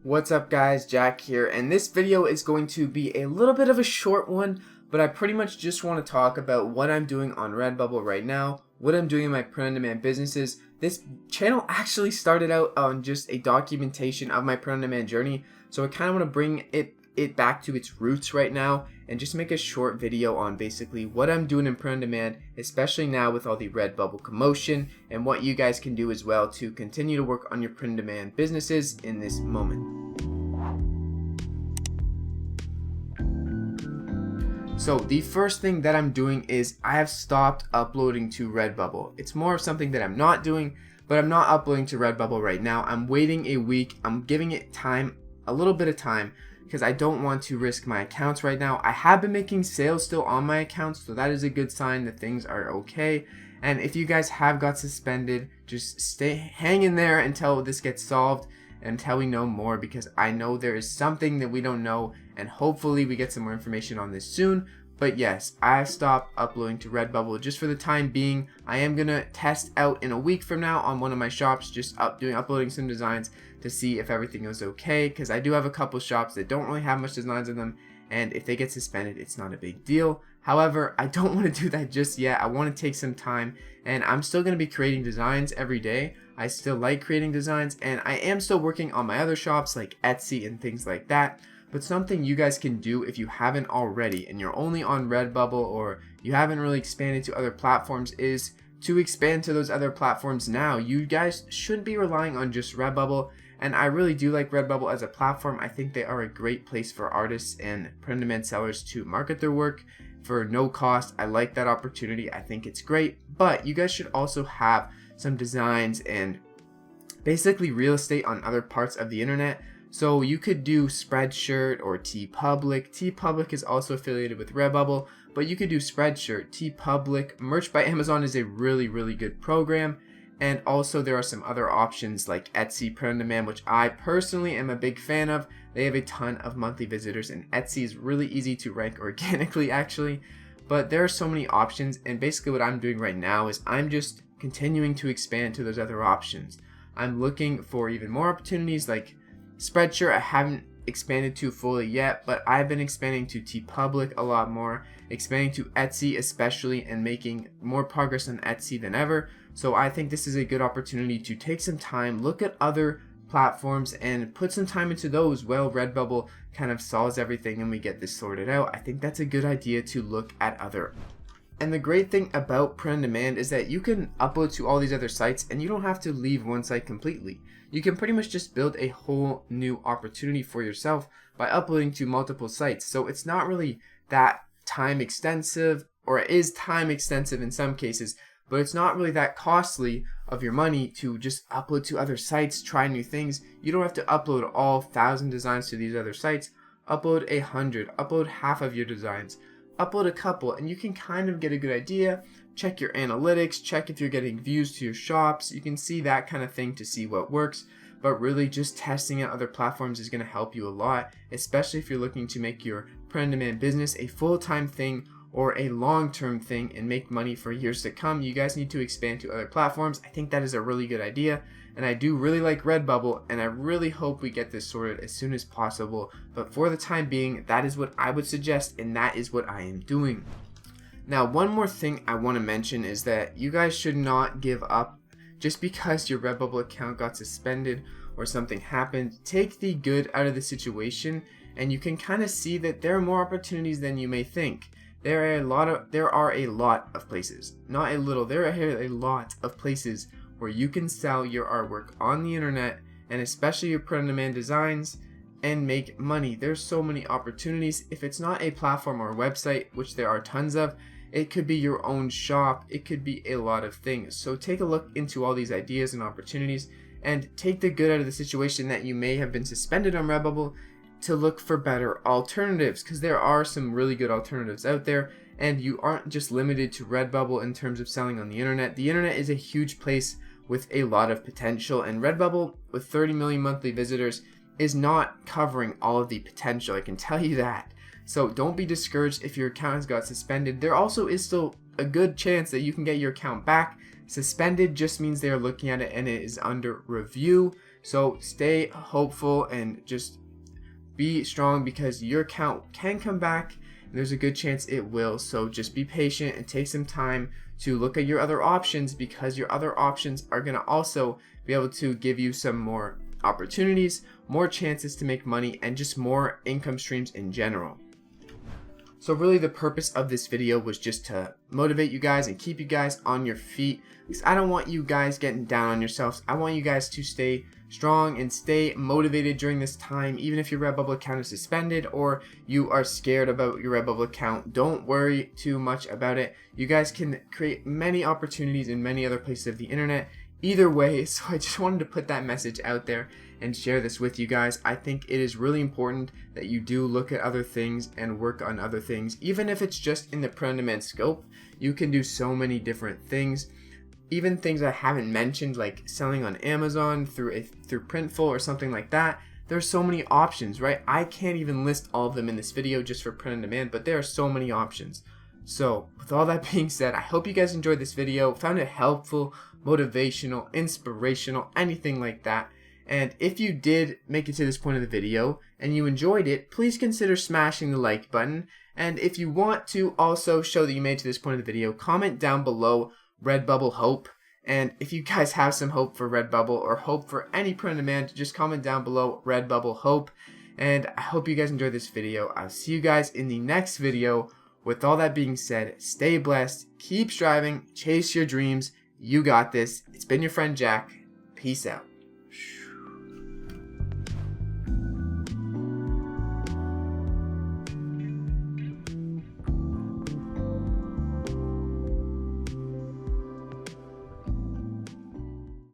What's up guys, Jack here, and this video is going to be a little bit of a short one, but I pretty much just want to talk about what I'm doing on Redbubble right now, what I'm doing in my print-on-demand businesses. This channel actually started out on just a documentation of my print-on-demand journey, so I kind of want to bring it back to its roots right now and just make a short video on basically what I'm doing in print-on-demand, especially now with all the Redbubble commotion, and what you guys can do as well to continue to work on your print-on-demand businesses in this moment. So the first thing that I'm doing is I have stopped uploading to Redbubble. It's more of something that I'm not doing, but I'm not uploading to Redbubble right now. I'm waiting a week. I'm giving it time, a little bit of time, because I don't want to risk my accounts right now. I have been making sales still on my accounts, so that is a good sign that things are okay. And if you guys have got suspended, just hang in there until this gets solved, until we know more, because I know there is something that we don't know, and hopefully we get some more information on this soon. But yes, I stopped uploading to Redbubble just for the time being. I am gonna test out in a week from now on one of my shops, just uploading some designs to see if everything is okay, because I do have a couple shops that don't really have much designs in them, and if they get suspended, it's not a big deal. However, I don't want to do that just yet. I want to take some time, and I'm still going to be creating designs every day. I still like creating designs, and I am still working on my other shops like Etsy and things like that. But something you guys can do if you haven't already and you're only on Redbubble or you haven't really expanded to other platforms is to expand to those other platforms now. You guys shouldn't be relying on just Redbubble, and I really do like Redbubble as a platform. I think they are a great place for artists and print-on-demand sellers to market their work for no cost. I like that opportunity. I think it's great, but you guys should also have some designs and basically real estate on other parts of the internet. So you could do Spreadshirt or TeePublic. TeePublic is also affiliated with Redbubble, but you could do Spreadshirt, TeePublic. Merch by Amazon is a really good program. And also there are some other options like Etsy Print on Demand, which I personally am a big fan of. They have a ton of monthly visitors, and Etsy is really easy to rank organically actually. But there are so many options, and basically what I'm doing right now is I'm just continuing to expand to those other options. I'm looking for even more opportunities like Spreadshirt. I haven't expanded to fully yet, but I've been expanding to TeePublic a lot more, expanding to Etsy especially, and making more progress on Etsy than ever. So I think this is a good opportunity to take some time, look at other platforms, and put some time into those while Redbubble kind of solves everything and we get this sorted out. I think that's a good idea to look at other. And the great thing about print on demand is that you can upload to all these other sites and you don't have to leave one site completely. You can pretty much just build a whole new opportunity for yourself by uploading to multiple sites. So it's not really that time extensive, or it is time extensive in some cases, but it's not really that costly of your money to just upload to other sites, try new things. You don't have to upload all 1,000 designs to these other sites. Upload 100, upload half of your designs, upload a couple, and you can kind of get a good idea. Check your analytics, check if you're getting views to your shops. You can see that kind of thing to see what works. But really just testing out other platforms is going to help you a lot, especially if you're looking to make your print-on-demand business a full-time thing or a long-term thing and make money for years to come. You guys need to expand to other platforms. I think that is a really good idea, and I do really like Redbubble, and I really hope we get this sorted as soon as possible. But for the time being, that is what I would suggest, and that is what I am doing. Now, one more thing I want to mention is that you guys should not give up just because your Redbubble account got suspended or something happened. Take the good out of the situation, and you can kind of see that there are more opportunities than you may think. There are a lot of places, not a little, there are a lot of places where you can sell your artwork on the internet, and especially your print-on-demand designs, and make money. There's so many opportunities. If it's not a platform or a website, which there are tons of, it could be your own shop, it could be a lot of things. So take a look into all these ideas and opportunities, and take the good out of the situation that you may have been suspended on Redbubble to look for better alternatives, because there are some really good alternatives out there, and you aren't just limited to Redbubble in terms of selling on the internet. The internet is a huge place with a lot of potential, and Redbubble with 30 million monthly visitors is not covering all of the potential, I can tell you that. So don't be discouraged if your account has got suspended. There also is still a good chance that you can get your account back. Suspended just means they are looking at it and it is under review. So stay hopeful and just be strong, because your account can come back and there's a good chance it will. So just be patient and take some time to look at your other options, because your other options are going to also be able to give you some more opportunities, more chances to make money, and just more income streams in general. So really the purpose of this video was just to motivate you guys and keep you guys on your feet, because I don't want you guys getting down on yourselves. I want you guys to stay strong and stay motivated during this time. Even if your Redbubble account is suspended or you are scared about your Redbubble account, don't worry too much about it. You guys can create many opportunities in many other places of the internet either way. So I just wanted to put that message out there and share this with you guys. I think it is really important that you do look at other things and work on other things. Even if it's just in the print-on-demand scope, you can do so many different things. Even things I haven't mentioned, like selling on Amazon through Printful or something like that. There's so many options, right? I can't even list all of them in this video just for print on demand, but there are so many options. So with all that being said, I hope you guys enjoyed this video, found it helpful, motivational, inspirational, anything like that. And if you did make it to this point of the video and you enjoyed it, please consider smashing the like button. And if you want to also show that you made it to this point of the video, comment down below Redbubble hope. And if you guys have some hope for Redbubble or hope for any print on demand, just comment down below Redbubble hope. And I hope you guys enjoyed this video. I'll see you guys in the next video. With all that being said, stay blessed, keep striving, chase your dreams. You got this. It's been your friend Jack. Peace out.